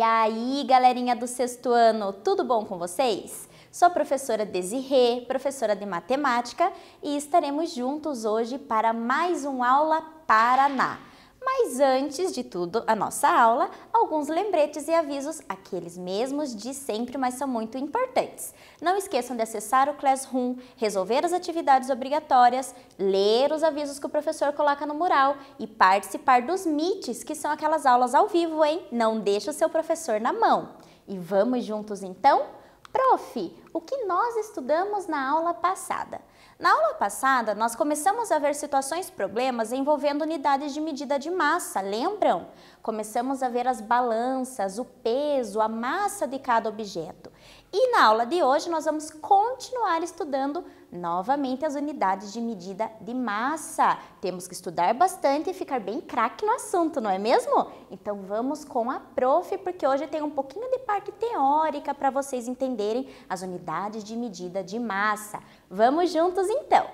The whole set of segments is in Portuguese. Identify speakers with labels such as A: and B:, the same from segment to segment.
A: aí, galerinha do sexto ano, tudo bom com vocês? Sou a professora Desirê, professora de matemática, e estaremos juntos hoje para mais uma aula Paraná. Mas antes de tudo, a nossa aula, alguns lembretes e avisos, aqueles mesmos de sempre, mas são muito importantes. Não esqueçam de acessar o Classroom, resolver as atividades obrigatórias, ler os avisos que o professor coloca no mural e participar dos Meets, que são aquelas aulas ao vivo, hein? Não deixe o seu professor na mão. E vamos juntos então? Prof, o que nós estudamos na aula passada? Na aula passada, nós começamos a ver situações problemas envolvendo unidades de medida de massa, lembram? Começamos a ver as balanças, o peso, a massa de cada objeto. E na aula de hoje, nós vamos continuar estudando novamente as unidades de medida de massa. Temos que estudar bastante e ficar bem craque no assunto, não é mesmo? Então vamos com a prof, porque hoje tem um pouquinho de parte teórica para vocês entenderem as unidades de medida de massa. Vamos juntos então!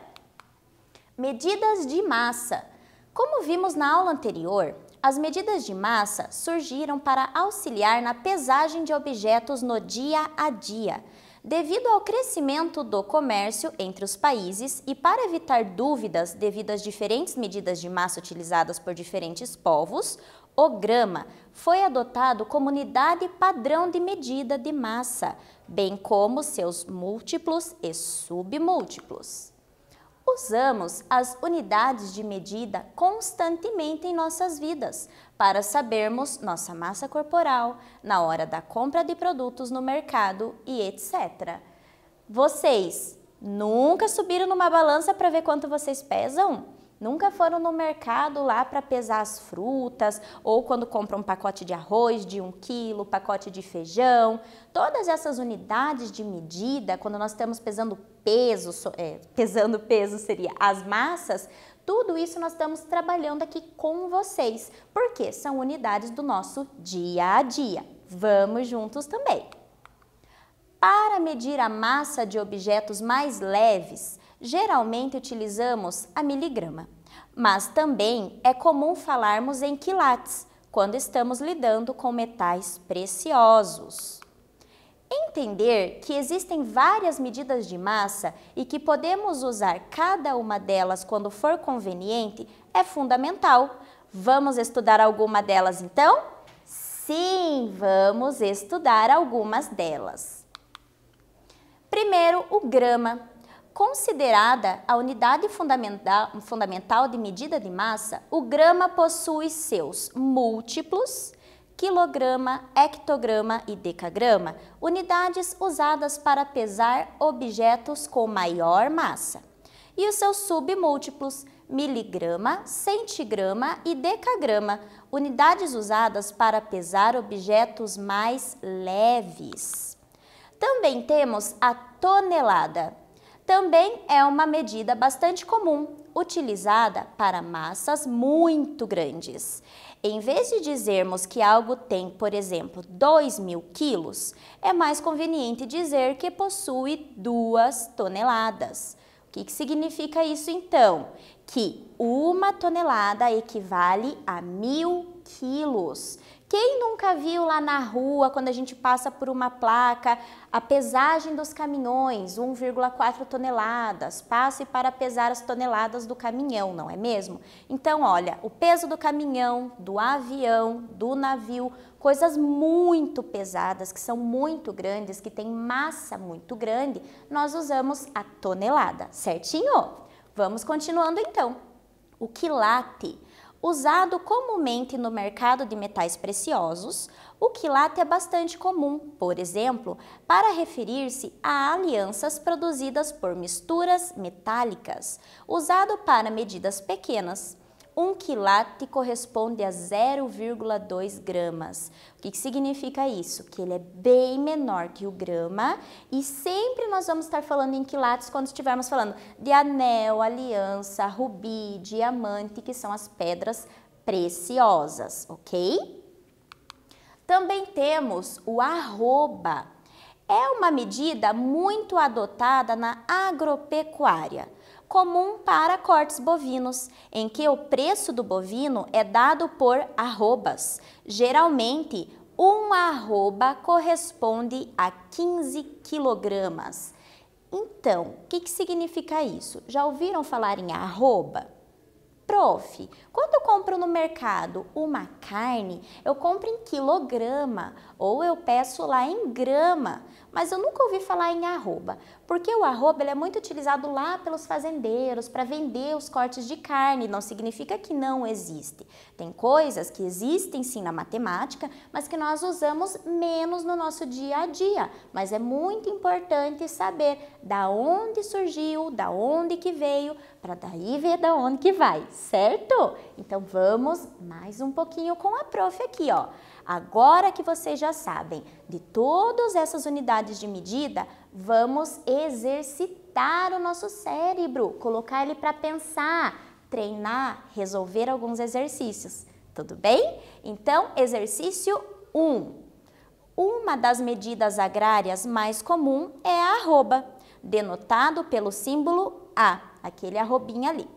A: Medidas de massa. Como vimos na aula anterior, as medidas de massa surgiram para auxiliar na pesagem de objetos no dia a dia. Devido ao crescimento do comércio entre os países e para evitar dúvidas devido às diferentes medidas de massa utilizadas por diferentes povos, o grama foi adotado como unidade padrão de medida de massa, bem como seus múltiplos e submúltiplos. Usamos as unidades de medida constantemente em nossas vidas para sabermos nossa massa corporal, na hora da compra de produtos no mercado e etc. Vocês nunca subiram numa balança para ver quanto vocês pesam? Nunca foram no mercado lá para pesar as frutas ou quando compram um pacote de arroz de 1 quilo, pacote de feijão? Todas essas unidades de medida, quando nós estamos pesando peso seria as massas, tudo isso nós estamos trabalhando aqui com vocês, porque são unidades do nosso dia a dia. Vamos juntos também. Para medir a massa de objetos mais leves, geralmente utilizamos a miligrama, mas também é comum falarmos em quilates, quando estamos lidando com metais preciosos. Entender que existem várias medidas de massa e que podemos usar cada uma delas quando for conveniente é fundamental. Vamos estudar alguma delas então? Sim, vamos estudar algumas delas. Primeiro, o grama. Considerada a unidade fundamental de medida de massa, o grama possui seus múltiplos, quilograma, hectograma e decagrama, unidades usadas para pesar objetos com maior massa, e os seus submúltiplos, miligrama, centigrama e decagrama, unidades usadas para pesar objetos mais leves. Também temos a tonelada. Também é uma medida bastante comum, utilizada para massas muito grandes. Em vez de dizermos que algo tem, por exemplo, 2.000 quilos, é mais conveniente dizer que possui 2 toneladas. O que significa isso então? Que 1 tonelada equivale a 1.000 quilos. Quem nunca viu lá na rua, quando a gente passa por uma placa, a pesagem dos caminhões, 1,4 toneladas, passe para pesar as toneladas do caminhão, não é mesmo? Então, olha, o peso do caminhão, do avião, do navio, coisas muito pesadas, que são muito grandes, que têm massa muito grande, nós usamos a tonelada, certinho? Vamos continuando então. O quilate. Usado comumente no mercado de metais preciosos, o quilate é bastante comum, por exemplo, para referir-se a alianças produzidas por misturas metálicas, usado para medidas pequenas. 1 quilate corresponde a 0,2 gramas. O que significa isso? Que ele é bem menor que o grama e sempre nós vamos estar falando em quilates quando estivermos falando de anel, aliança, rubi, diamante, que são as pedras preciosas, ok? Também temos o arroba. É uma medida muito adotada na agropecuária, comum para cortes bovinos, em que o preço do bovino é dado por arrobas, geralmente Um arroba corresponde a 15 quilogramas. Então, o que significa isso? Já ouviram falar em arroba? Prof, quando eu compro no mercado uma carne, eu compro em quilograma ou eu peço lá em grama, mas eu nunca ouvi falar em arroba, porque o arroba ele é muito utilizado lá pelos fazendeiros para vender os cortes de carne, não significa que não existe. Tem coisas que existem sim na matemática, mas que nós usamos menos no nosso dia a dia, mas é muito importante saber da onde surgiu, da onde que veio, para daí ver da onde que vai, certo? Então vamos mais um pouquinho com a prof aqui, ó. Agora que vocês já sabem de todas essas unidades de medida, vamos exercitar o nosso cérebro, colocar ele para pensar, treinar, resolver alguns exercícios. Tudo bem? Então, exercício 1. Uma das medidas agrárias mais comum é a arroba, denotado pelo símbolo A, aquele arrobinha ali.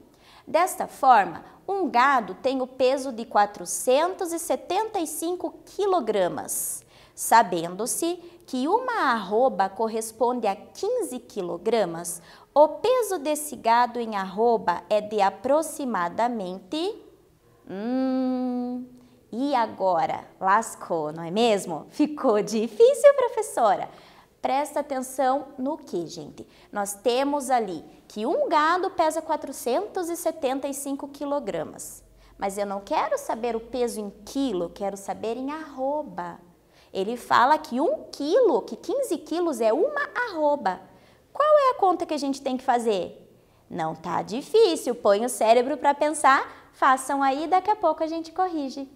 A: Desta forma, um gado tem o peso de 475 quilogramas. Sabendo-se que uma arroba corresponde a 15 quilogramas, o peso desse gado em arroba é de aproximadamente... E agora? Lascou, não é mesmo? Ficou difícil, professora? Presta atenção no que, gente? Nós temos ali que um gado pesa 475 quilogramas. Mas eu não quero saber o peso em quilo, quero saber em arroba. Ele fala que 1 quilo, que 15 quilos é uma arroba. Qual é a conta que a gente tem que fazer? Não tá difícil, põe o cérebro para pensar, façam aí, daqui a pouco a gente corrige.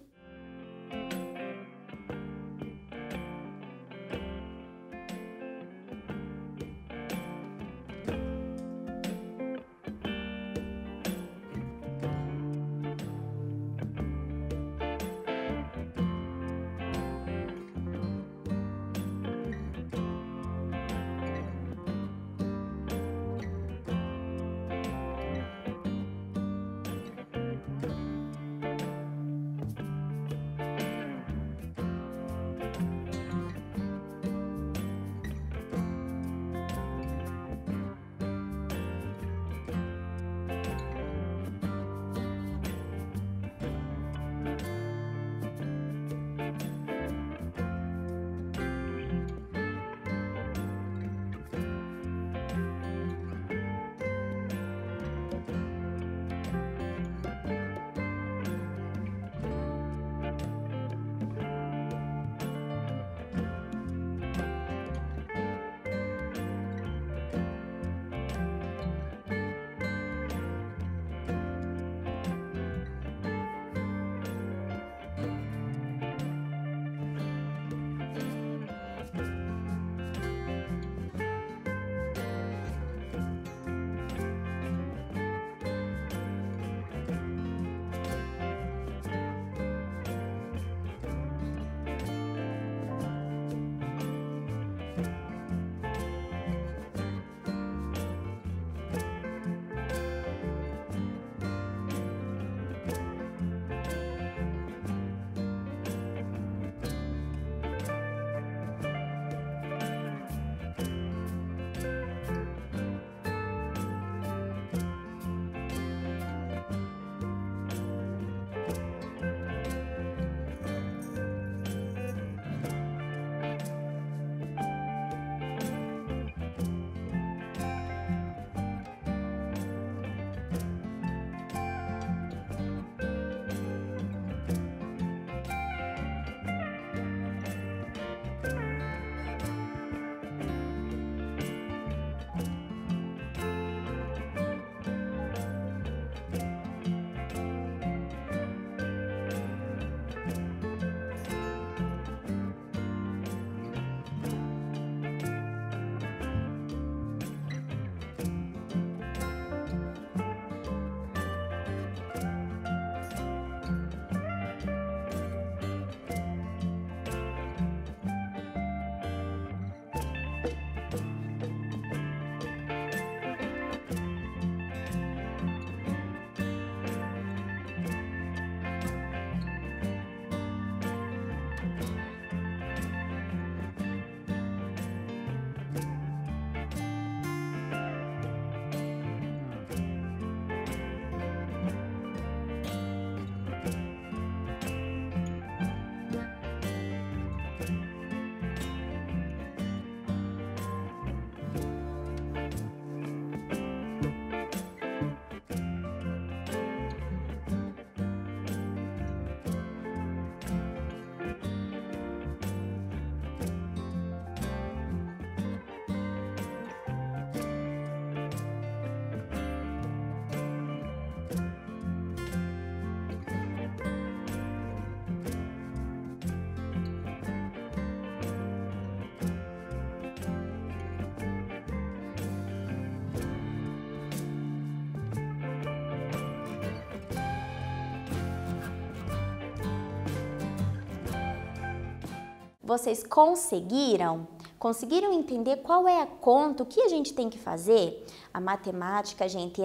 A: Vocês conseguiram? Conseguiram entender qual é a conta, o que a gente tem que fazer? A matemática, gente,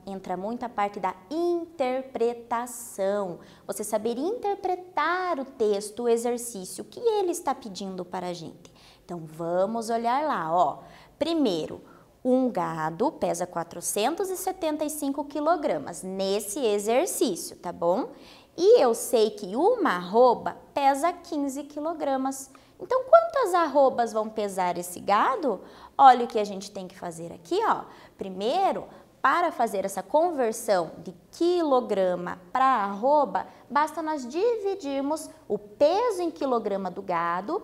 A: entra muito a parte da interpretação. Você saber interpretar o texto, o exercício, o que ele está pedindo para a gente. Então, vamos olhar lá, ó. Primeiro, um gado pesa 475 quilogramas nesse exercício, tá bom? E eu sei que uma arroba pesa 15 quilogramas. Então, quantas arrobas vão pesar esse gado? Olha o que a gente tem que fazer aqui, ó. Primeiro, para fazer essa conversão de quilograma para arroba, basta nós dividirmos o peso em quilograma do gado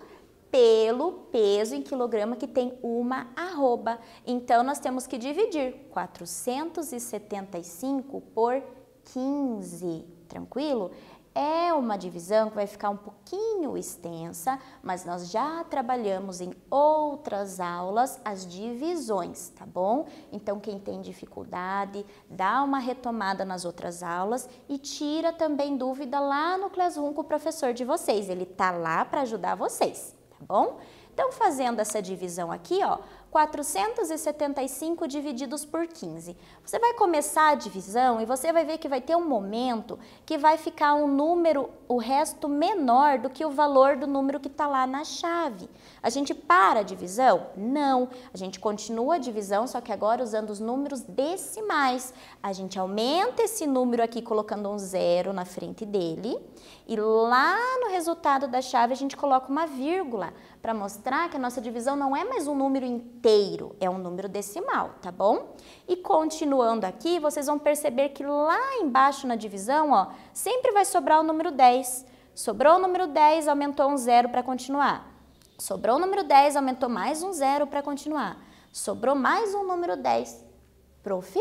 A: pelo peso em quilograma que tem uma arroba. Então, nós temos que dividir 475 por 15, tranquilo? É uma divisão que vai ficar um pouquinho extensa, mas nós já trabalhamos em outras aulas as divisões, tá bom? Então, quem tem dificuldade, dá uma retomada nas outras aulas e tira também dúvida lá no Classroom com o professor de vocês. Ele tá lá para ajudar vocês, tá bom? Então, fazendo essa divisão aqui, ó, 475 divididos por 15. Você vai começar a divisão e você vai ver que vai ter um momento que vai ficar um número, o resto menor do que o valor do número que está lá na chave. A gente para a divisão? Não. A gente continua a divisão, só que agora usando os números decimais. A gente aumenta esse número aqui colocando um zero na frente dele e lá no resultado da chave a gente coloca uma vírgula para mostrar que a nossa divisão não é mais um número inteiro, é um número decimal, tá bom? E continuando aqui, vocês vão perceber que lá embaixo na divisão, ó, sempre vai sobrar o número 10. Sobrou o número 10, aumentou um zero para continuar. Sobrou o número 10, aumentou mais um zero para continuar. Sobrou mais um número 10. Prof,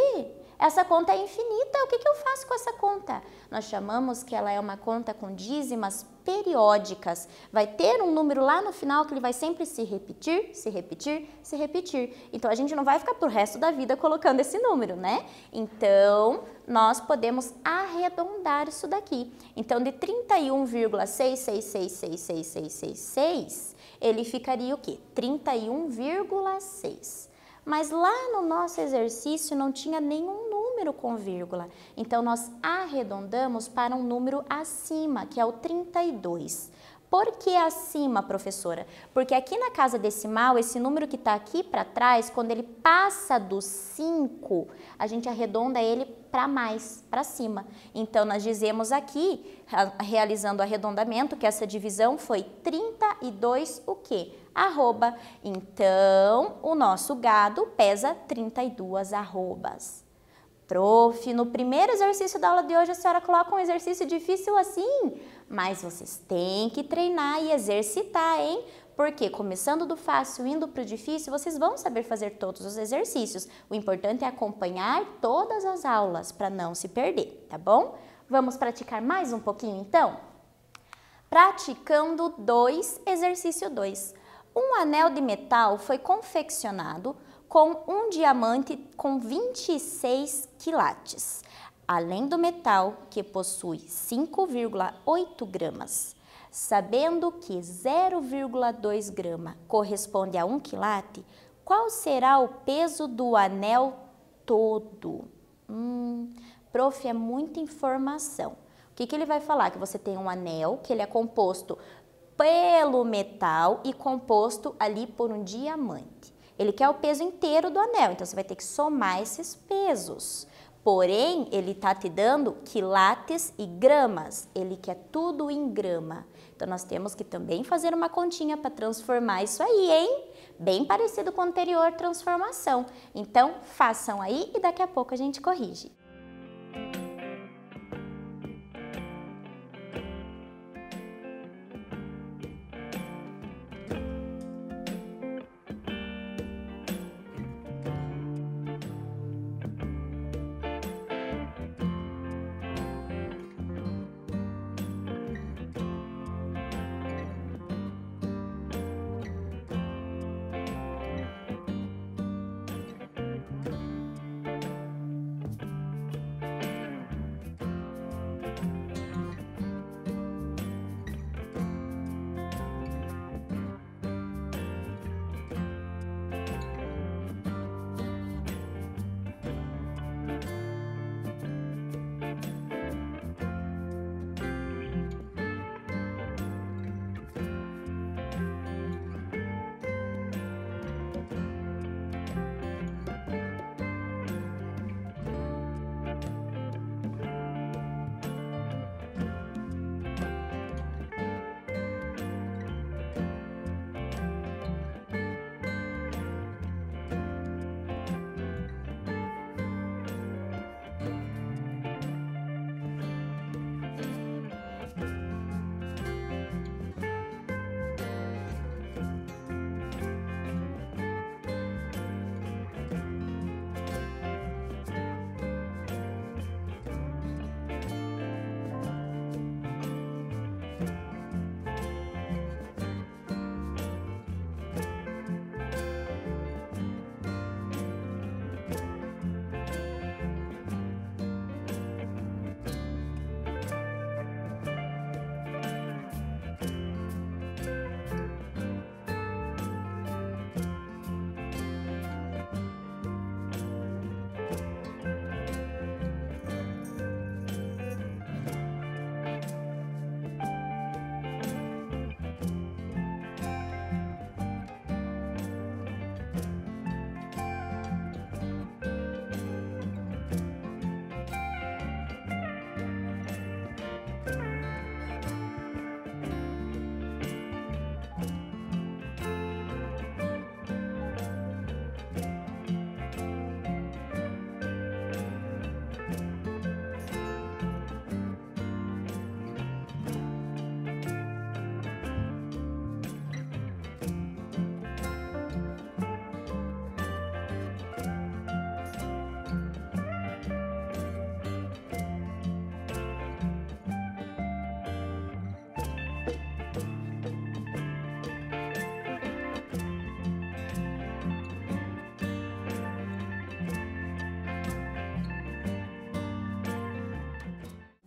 A: essa conta é infinita, o que eu faço com essa conta? Nós chamamos que ela é uma conta com dízimas periódicas. Vai ter um número lá no final que ele vai sempre se repetir, se repetir, se repetir. Então, a gente não vai ficar pro resto da vida colocando esse número, né? Então, nós podemos arredondar isso daqui. Então, de 31,6666666, ele ficaria o quê? 31,6. Mas lá no nosso exercício não tinha nenhum número com vírgula. Então, nós arredondamos para um número acima, que é o 32. Por que acima, professora? Porque aqui na casa decimal, esse número que está aqui para trás, quando ele passa do 5, a gente arredonda ele para mais, para cima. Então, nós dizemos aqui, realizando o arredondamento, que essa divisão foi 32 o quê? Arroba. Então, o nosso gado pesa 32 arrobas. Prof, no primeiro exercício da aula de hoje a senhora coloca um exercício difícil assim, mas vocês têm que treinar e exercitar, hein? Porque começando do fácil, indo para o difícil, vocês vão saber fazer todos os exercícios. O importante é acompanhar todas as aulas para não se perder, tá bom? Vamos praticar mais um pouquinho então? Praticando 2, exercício 2. Um anel de metal foi confeccionado com um diamante com 26 quilates, além do metal, que possui 5,8 gramas. Sabendo que 0,2 grama corresponde a 1 quilate, qual será o peso do anel todo? Prof, é muita informação. O que ele vai falar? Que você tem um anel, que ele é composto pelo metal e composto ali por um diamante. Ele quer o peso inteiro do anel, então você vai ter que somar esses pesos. Porém, ele está te dando quilates e gramas, ele quer tudo em grama. Então, nós temos que também fazer uma continha para transformar isso aí, hein? Bem parecido com a anterior transformação. Então, façam aí e daqui a pouco a gente corrige.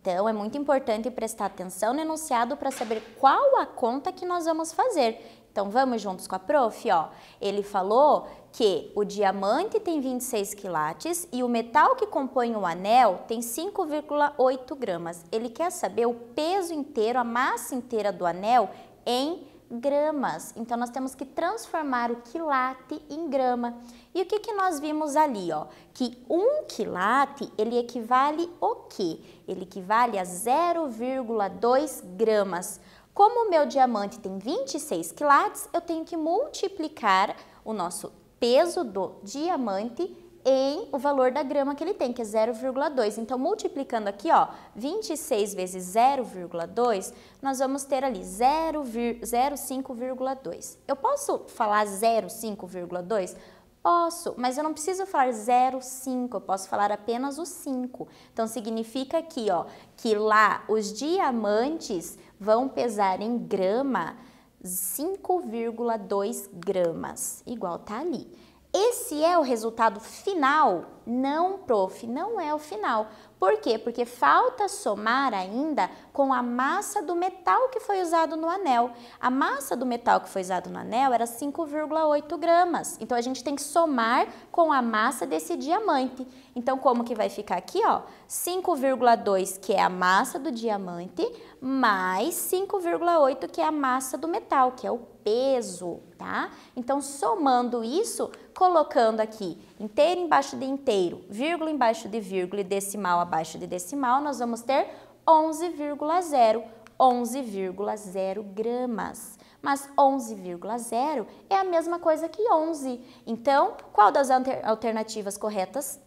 A: Então, é muito importante prestar atenção no enunciado para saber qual a conta que nós vamos fazer. Então, vamos juntos com a prof, ó. Ele falou que o diamante tem 26 quilates e o metal que compõe o anel tem 5,8 gramas. Ele quer saber o peso inteiro, a massa inteira do anel em gramas. Então, nós temos que transformar o quilate em grama. E o que que nós vimos ali, ó? Que 1 quilate, ele equivale o quê? Ele equivale a 0,2 gramas. Como o meu diamante tem 26 quilates, eu tenho que multiplicar o nosso peso do diamante em o valor da grama que ele tem, que é 0,2. Então, multiplicando aqui, ó, 26 vezes 0,2, nós vamos ter ali 0,5,2. Eu posso falar 0,5,2? Posso, mas eu não preciso falar 0,5, eu posso falar apenas o 5. Então, significa aqui, ó, que lá os diamantes vão pesar em grama 5,2 gramas, igual tá ali. Esse é o resultado final? Não, prof, não é o final. Por quê? Porque falta somar ainda com a massa do metal que foi usado no anel. A massa do metal que foi usado no anel era 5,8 gramas. Então, a gente tem que somar com a massa desse diamante. Então, como que vai ficar aqui, ó? 5,2, que é a massa do diamante, mais 5,8, que é a massa do metal, que é o peso, tá? Então, somando isso, colocando aqui inteiro embaixo de inteiro, vírgula embaixo de vírgula e decimal abaixo de decimal, nós vamos ter 11,0 gramas. Mas 11,0 é a mesma coisa que 11. Então, qual das alternativas corretas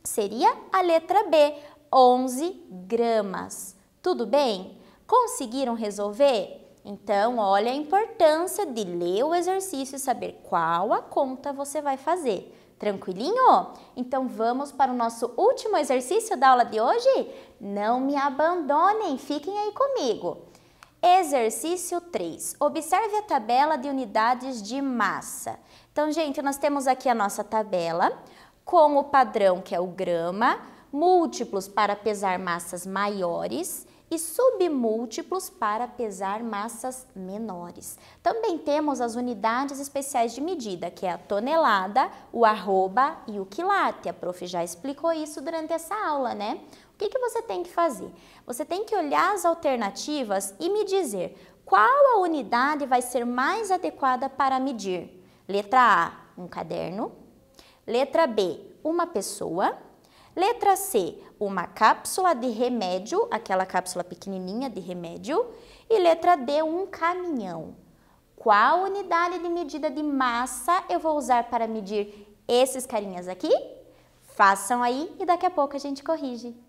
A: seria? A letra B, 11 gramas. Tudo bem? Conseguiram resolver? Então, olha a importância de ler o exercício e saber qual a conta você vai fazer. Tranquilinho? Então, vamos para o nosso último exercício da aula de hoje? Não me abandonem, fiquem aí comigo. Exercício 3. Observe a tabela de unidades de massa. Então, gente, nós temos aqui a nossa tabela com o padrão, que é o grama, múltiplos para pesar massas maiores e submúltiplos para pesar massas menores. Também temos as unidades especiais de medida, que é a tonelada, o arroba e o quilate. A prof já explicou isso durante essa aula, né? O que que você tem que fazer? Você tem que olhar as alternativas e me dizer qual a unidade vai ser mais adequada para medir. Letra A, um caderno. Letra B, uma pessoa. Letra C, uma cápsula de remédio, aquela cápsula pequenininha de remédio. E letra D, um caminhão. Qual unidade de medida de massa eu vou usar para medir esses carinhas aqui? Façam aí e daqui a pouco a gente corrige.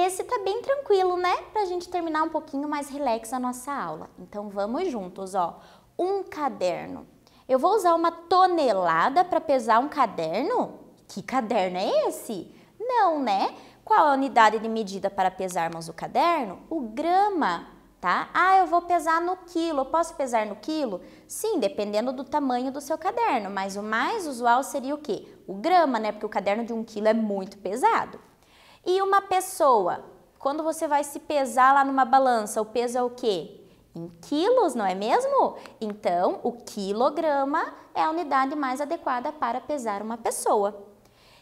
A: Esse tá bem tranquilo, né? Pra gente terminar um pouquinho mais relax a nossa aula. Então vamos juntos, ó. Um caderno. Eu vou usar uma tonelada para pesar um caderno? Que caderno é esse? Não, né? Qual a unidade de medida para pesarmos o caderno? O grama, tá? Ah, eu vou pesar no quilo. Eu posso pesar no quilo? Sim, dependendo do tamanho do seu caderno, mas o mais usual seria o quê? O grama, né? Porque o caderno de 1 quilo é muito pesado. E uma pessoa, quando você vai se pesar lá numa balança, o peso é o quê? Em quilos, não é mesmo? Então, o quilograma é a unidade mais adequada para pesar uma pessoa.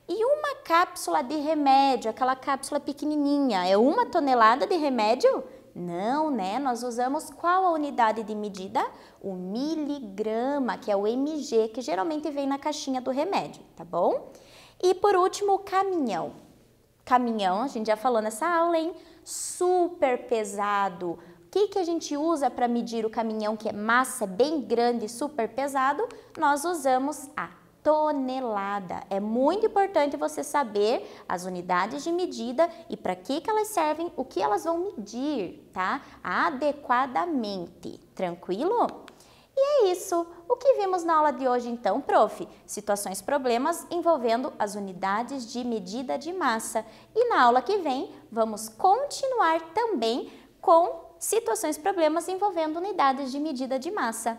A: E uma cápsula de remédio, aquela cápsula pequenininha, é 1 tonelada de remédio? Não, né? Nós usamos qual a unidade de medida? O miligrama, que é o mg, que geralmente vem na caixinha do remédio, tá bom? E por último, o caminhão. Caminhão, a gente já falou nessa aula, hein? Super pesado. O que a gente usa para medir o caminhão, que é massa, bem grande, super pesado? Nós usamos a tonelada. É muito importante você saber as unidades de medida e para que elas servem, o que elas vão medir, tá? Adequadamente. Tranquilo? E é isso. O que vimos na aula de hoje então, prof? Situações, problemas envolvendo as unidades de medida de massa. E na aula que vem, vamos continuar também com situações, problemas envolvendo unidades de medida de massa.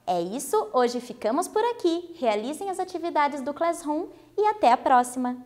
A: É isso, hoje ficamos por aqui. Realizem as atividades do Classroom e até a próxima!